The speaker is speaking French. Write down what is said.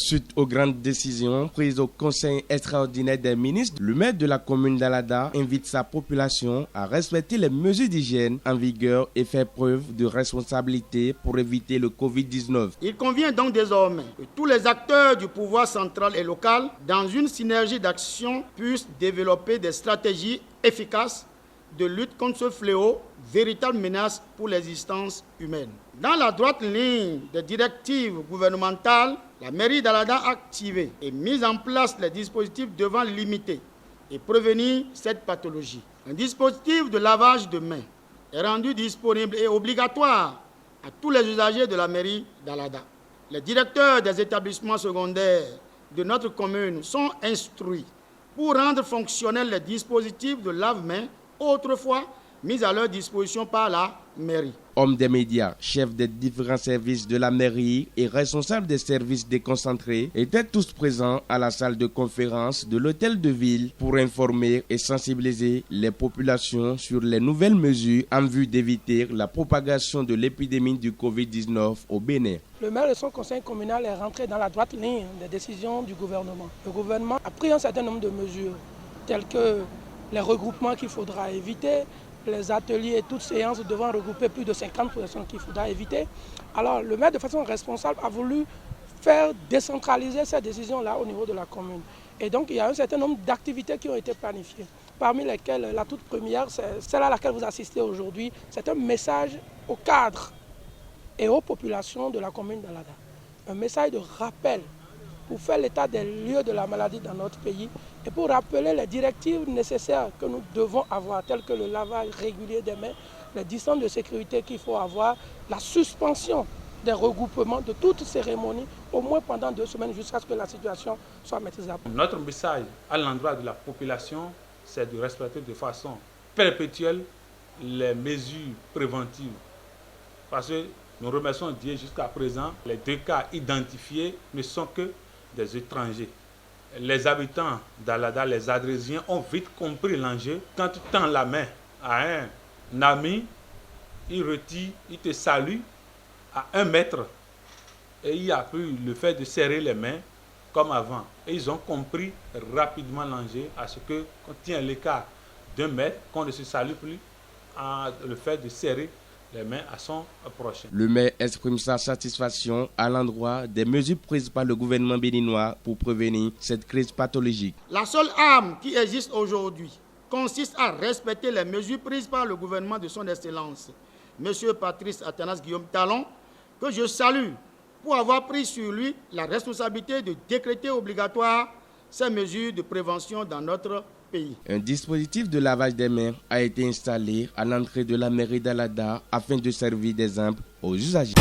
Suite aux grandes décisions prises au Conseil extraordinaire des ministres, le maire de la commune d'Alada invite sa population à respecter les mesures d'hygiène en vigueur et faire preuve de responsabilité pour éviter le Covid-19. Il convient donc désormais que tous les acteurs du pouvoir central et local, dans une synergie d'action, puissent développer des stratégies efficaces de lutte contre ce fléau, véritable menace pour l'existence humaine. Dans la droite ligne des directives gouvernementales, la mairie d'Alada a activé et mis en place les dispositifs devant limiter et prévenir cette pathologie. Un dispositif de lavage de mains est rendu disponible et obligatoire à tous les usagers de la mairie d'Alada. Les directeurs des établissements secondaires de notre commune sont instruits pour rendre fonctionnels les dispositifs de lave-mains autrefois mis à leur disposition par la mairie. Hommes des médias, chefs des différents services de la mairie et responsables des services déconcentrés étaient tous présents à la salle de conférence de l'hôtel de ville pour informer et sensibiliser les populations sur les nouvelles mesures en vue d'éviter la propagation de l'épidémie du Covid-19 au Bénin. Le maire de son conseil communal est rentré dans la droite ligne des décisions du gouvernement. Le gouvernement a pris un certain nombre de mesures telles que les regroupements qu'il faudra éviter, les ateliers et toutes séances devant regrouper plus de 50 personnes qu'il faudra éviter. Alors le maire, de façon responsable, a voulu faire décentraliser ces décisions-là au niveau de la commune. Et donc il y a un certain nombre d'activités qui ont été planifiées, parmi lesquelles la toute première, c'est celle à laquelle vous assistez aujourd'hui. C'est un message aux cadres et aux populations de la commune d'Alada. Un message de rappel pour faire l'état des lieux de la maladie dans notre pays et pour rappeler les directives nécessaires que nous devons avoir, telles que le lavage régulier des mains, les distances de sécurité qu'il faut avoir, la suspension des regroupements de toute cérémonie, au moins pendant 2 semaines, jusqu'à ce que la situation soit maîtrisable. Notre message à l'endroit de la population, c'est de respecter de façon perpétuelle les mesures préventives. Parce que nous remercions Dieu jusqu'à présent, les 2 cas identifiés ne sont que des étrangers. Les habitants d'Alada, les Adrésiens, ont vite compris l'enjeu. Quand tu tends la main à un ami, il retire, il te salue à 1 mètre. Et il n'y a plus le fait de serrer les mains comme avant. Et ils ont compris rapidement l'enjeu à ce que quand il y a l'écart d'1 mètre, qu'on ne se salue plus, à le fait de serrer les mains à son prochain. Le maire exprime sa satisfaction à l'endroit des mesures prises par le gouvernement béninois pour prévenir cette crise pathologique. La seule arme qui existe aujourd'hui consiste à respecter les mesures prises par le gouvernement de son Excellence, M. Patrice Athanas Guillaume Talon, que je salue pour avoir pris sur lui la responsabilité de décréter obligatoire ces mesures de prévention dans notre pays. Un dispositif de lavage des mains a été installé à l'entrée de la mairie d'Alada afin de servir d'exemple aux usagers.